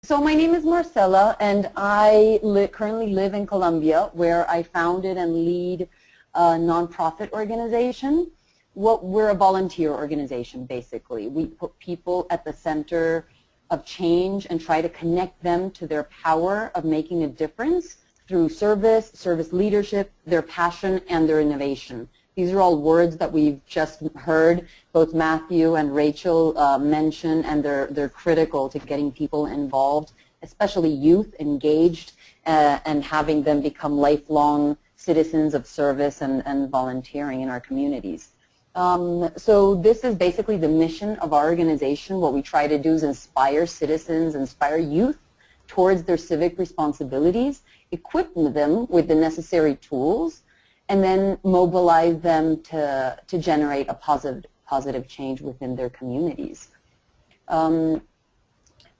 So my name is Marcela, and I currently live in Colombia, where I founded and lead a nonprofit organization. We're a volunteer organization, basically. We put people at the center of change and try to connect them to their power of making a difference through service leadership, their passion, and their innovation. These are all words that we've just heard both Matthew and Rachel mention, and they're critical to getting people involved, especially youth, engaged, and having them become lifelong citizens of service and volunteering in our communities. So this is basically the mission of our organization. What we try to do is inspire citizens, inspire youth towards their civic responsibilities, equip them with the necessary tools, and then mobilize them to generate a positive change within their communities.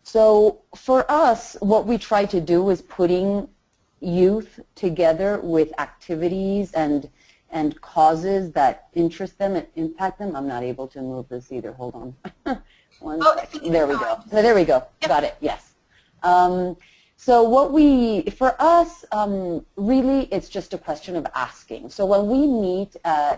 So for us, what we try to do is putting youth together with activities and causes that interest them and impact them. I'm not able to move this either. Hold on. There we go. There we go. Yep. Got it. Yes. So for us, really it's just a question of asking. So when we meet,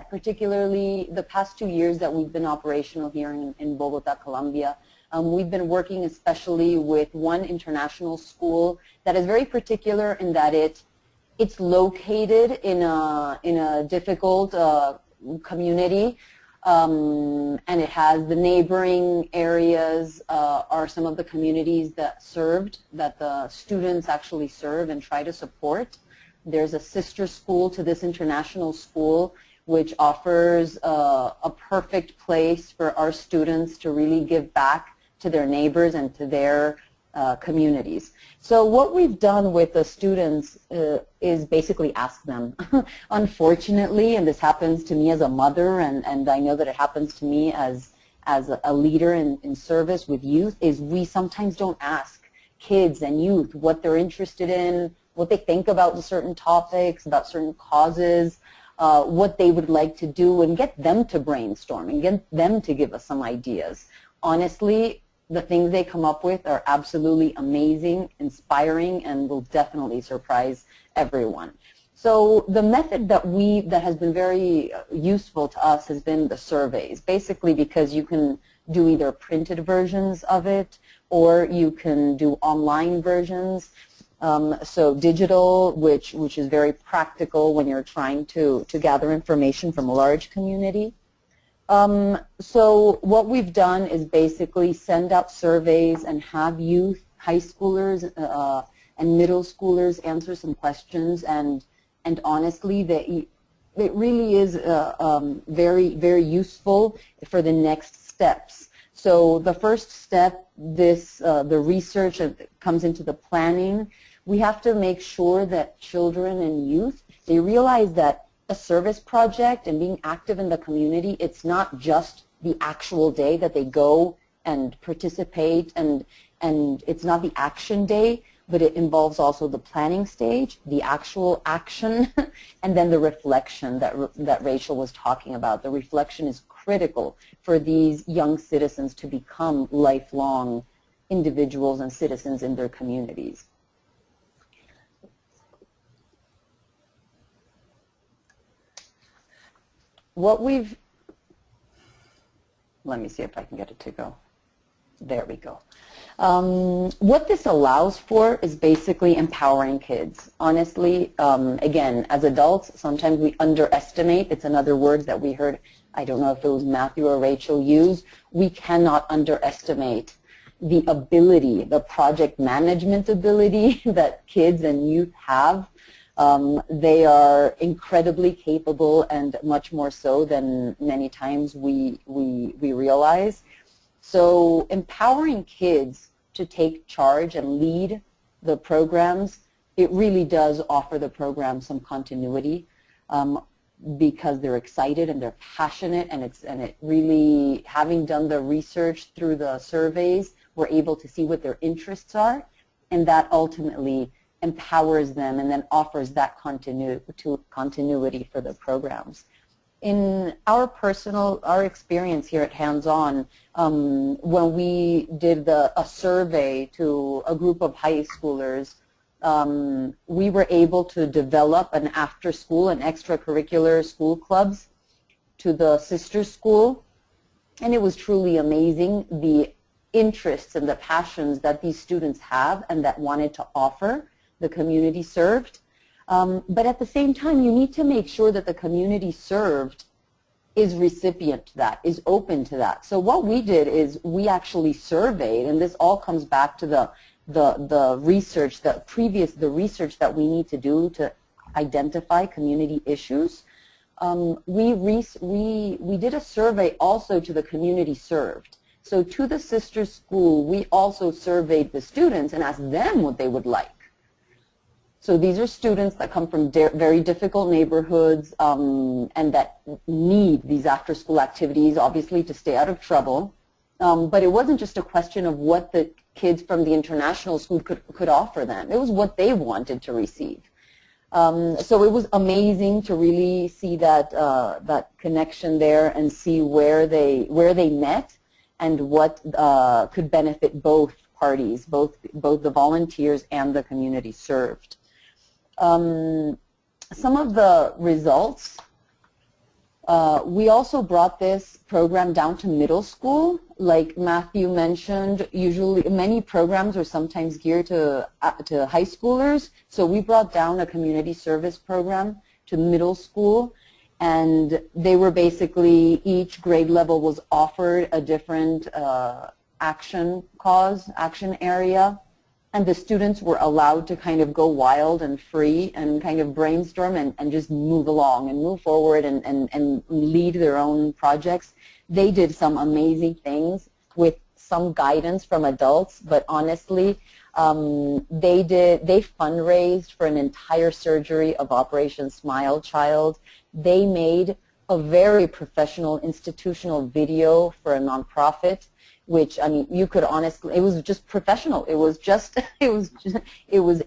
particularly the past 2 years that we've been operational here in Bogota, Colombia, we've been working especially with one international school that is very particular in that it's located in a difficult community. And it has the neighboring areas are some of the communities that the students actually serve and try to support. There's a sister school to this international school which offers a perfect place for our students to really give back to their neighbors and to their communities. So what we've done with the students is basically ask them. Unfortunately, and this happens to me as a mother, and I know that it happens to me as a leader in service with youth, is we sometimes don't ask kids and youth what they're interested in, what they think about certain topics, about certain causes, what they would like to do, and get them to brainstorm and get them to give us some ideas. Honestly, the things they come up with are absolutely amazing, inspiring, and will definitely surprise everyone. So the method that has been very useful to us has been the surveys, basically because you can do either printed versions of it or you can do online versions. So digital, which is very practical when you're trying to gather information from a large community. So what we've done is basically send out surveys and have youth, high schoolers, and middle schoolers answer some questions, and honestly, it really is very, very useful for the next steps. So the first step, the research comes into the planning. We have to make sure that children and youth, they realize that a service project and being active in the community, it's not just the actual day that they go and participate, and it's not the action day, but it involves also the planning stage, the actual action, and then the reflection that Rachel was talking about. The reflection is critical for these young citizens to become lifelong individuals and citizens in their communities. Let me see if I can get it to go. There we go. What this allows for is basically empowering kids. Honestly, again, as adults, sometimes we underestimate. It's another word that we heard, I don't know if it was Matthew or Rachel used. We cannot underestimate the ability, the project management ability that kids and youth have. They are incredibly capable, and much more so than many times we realize. So empowering kids to take charge and lead the programs, it really does offer the program some continuity because they're excited and they're passionate, and it really, having done the research through the surveys, we're able to see what their interests are, and that ultimately empowers them and then offers that continuity for the programs. in our experience here at Hands-On, when we did a survey to a group of high schoolers, we were able to develop an after-school and extracurricular school clubs to the sister school, and it was truly amazing, the interests and the passions that these students have and that wanted to offer the community served. But at the same time, you need to make sure that the community served is recipient to that, is open to that. So what we did is we actually surveyed, and this all comes back to the research, the research that we need to do to identify community issues. We did a survey also to the community served. So to the sister school, we also surveyed the students and asked them what they would like. So these are students that come from very difficult neighborhoods and that need these after-school activities, obviously, to stay out of trouble. But it wasn't just a question of what the kids from the international school could offer them. It was what they wanted to receive. So it was amazing to really see that that connection there and see where they met and what could benefit both parties, both the volunteers and the community served. Some of the results, we also brought this program down to middle school. Like Matthew mentioned, usually many programs are sometimes geared to high schoolers. So we brought down a community service program to middle school, and they were basically, each grade level was offered a different action area. And the students were allowed to kind of go wild and free and kind of brainstorm and just move along and move forward and lead their own projects. They did some amazing things with some guidance from adults, but honestly, they fundraised for an entire surgery of Operation Smile Child. They made a very professional institutional video for a nonprofit, which, I mean, you could honestly, it was just professional. It was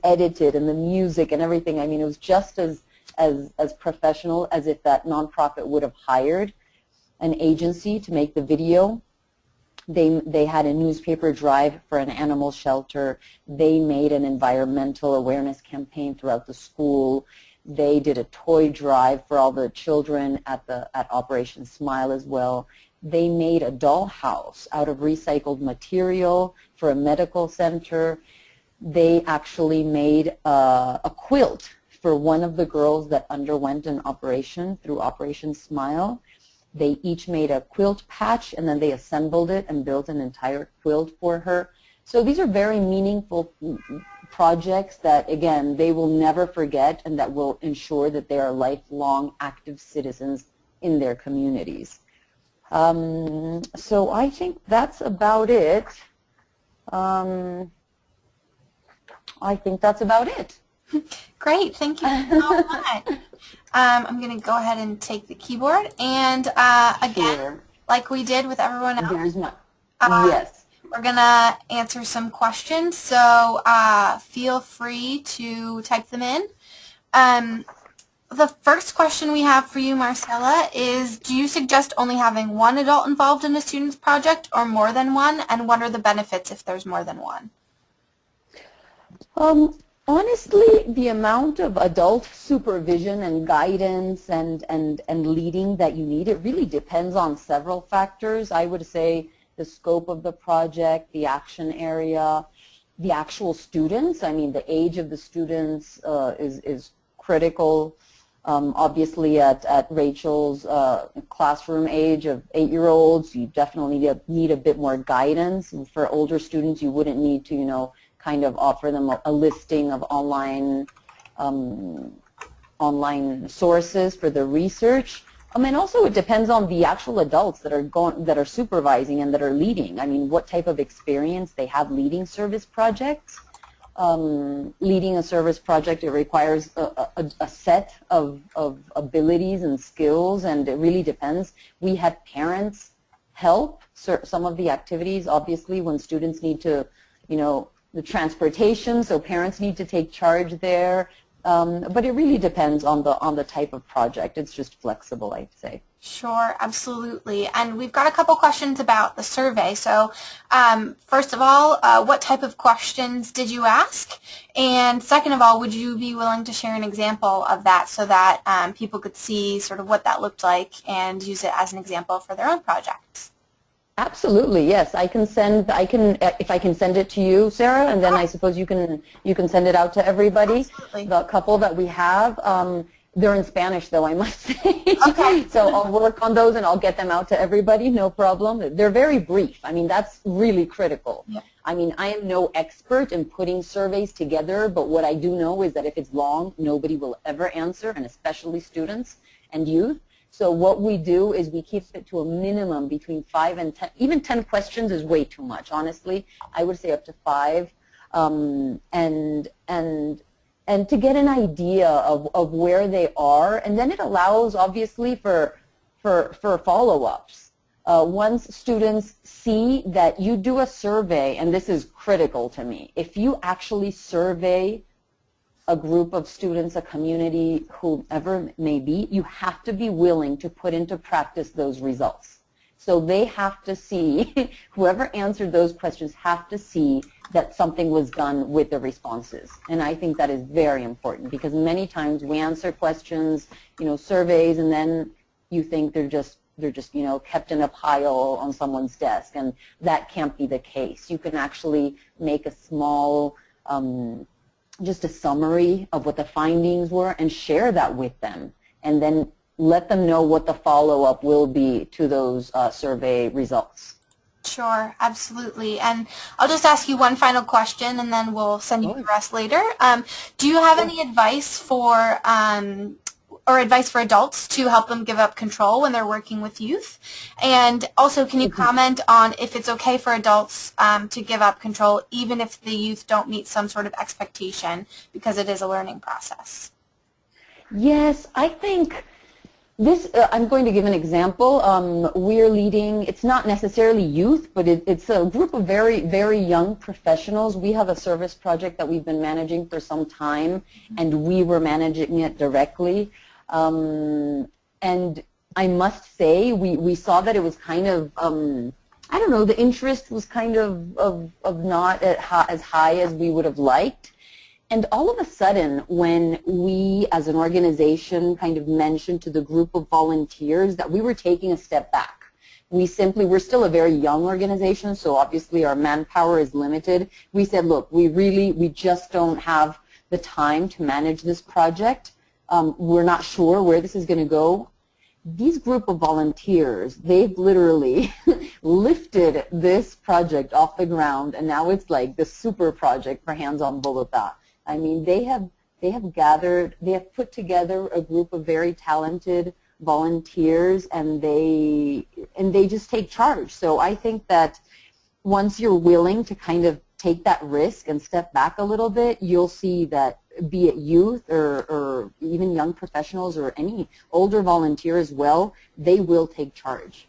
edited, and the music and everything. I mean, it was just as professional as if that nonprofit would have hired an agency to make the video. They had a newspaper drive for an animal shelter. They made an environmental awareness campaign throughout the school. They did a toy drive for all the children at Operation Smile as well. They made a dollhouse out of recycled material for a medical center. They actually made a quilt for one of the girls that underwent an operation through Operation Smile. They each made a quilt patch, and then they assembled it and built an entire quilt for her. So these are very meaningful projects that, again, they will never forget and that will ensure that they are lifelong active citizens in their communities. So I think that's about it. Great, thank you so much. I'm going to go ahead and take the keyboard, and again, Sure. like we did with everyone else, There's my, yes. We're going to answer some questions, so feel free to type them in. The first question we have for you, Marcela, is do you suggest only having one adult involved in a student's project or more than one, and what are the benefits if there's more than one? Honestly, the amount of adult supervision and guidance and leading that you need, it really depends on several factors. I would say the scope of the project, the action area, the actual students. I mean, the age of the students is critical. Obviously, at Rachel's classroom age of 8-year-olds, you definitely need a bit more guidance. And for older students, you wouldn't need to, you know, kind of offer them a listing of online sources for the research. I mean, also it depends on the actual adults that are supervising and that are leading. I mean, what type of experience they have leading service projects. Leading a service project, it requires a set of abilities and skills, and it really depends. We had parents help some of the activities, obviously, when students need to, you know, the transportation, so parents need to take charge there. But it really depends on the type of project. It's just flexible, I'd say. Sure, absolutely. And we've got a couple questions about the survey. So first of all, what type of questions did you ask? And second of all, would you be willing to share an example of that so that people could see sort of what that looked like and use it as an example for their own projects? Absolutely, yes. If I can send it to you, Sarah, and then I suppose you can send it out to everybody. Absolutely. The couple that we have, they're in Spanish, though, I must say. Okay. So I'll work on those and I'll get them out to everybody, no problem. They're very brief. I mean, that's really critical. Yeah. I mean, I am no expert in putting surveys together, but what I do know is that if it's long, nobody will ever answer, and especially students and youth. So what we do is we keep it to a minimum between 5 and 10. Even 10 questions is way too much, honestly. I would say up to 5. And to get an idea of where they are. And then it allows, obviously, for follow-ups. Once students see that you do a survey, and this is critical to me, if you actually survey a group of students, a community, whoever it may be, you have to be willing to put into practice those results. So they have to see, whoever answered those questions have to see that something was done with the responses. And I think that is very important because many times we answer questions, surveys, and then you think they're just kept in a pile on someone's desk, and that can't be the case. You can actually make a small just a summary of what the findings were and share that with them, and then let them know what the follow-up will be to those survey results. Sure, absolutely. And I'll just ask you one final question, and then we'll send you the rest later. Do you have any advice for adults to help them give up control when they're working with youth? And also, can you comment on if it's okay for adults to give up control even if the youth don't meet some sort of expectation because it is a learning process? Yes, I think this, I'm going to give an example. We're leading, it's not necessarily youth, but it's a group of very, very young professionals. We have a service project that we've been managing for some time, and we were managing it directly. And I must say, we saw that it was kind of, I don't know, the interest was kind of not as high as we would have liked. And all of a sudden, when we as an organization kind of mentioned to the group of volunteers that we were taking a step back, we're still a very young organization, so obviously our manpower is limited. We said, look, we just don't have the time to manage this project. We're not sure where this is going to go. These group of volunteers, they've literally lifted this project off the ground, and now it's like the super project for Hands-On Bogota. I mean, they have put together a group of very talented volunteers, and they just take charge. So I think that once you're willing to kind of take that risk and step back a little bit, you'll see that, be it youth or even young professionals or any older volunteer as well, they will take charge.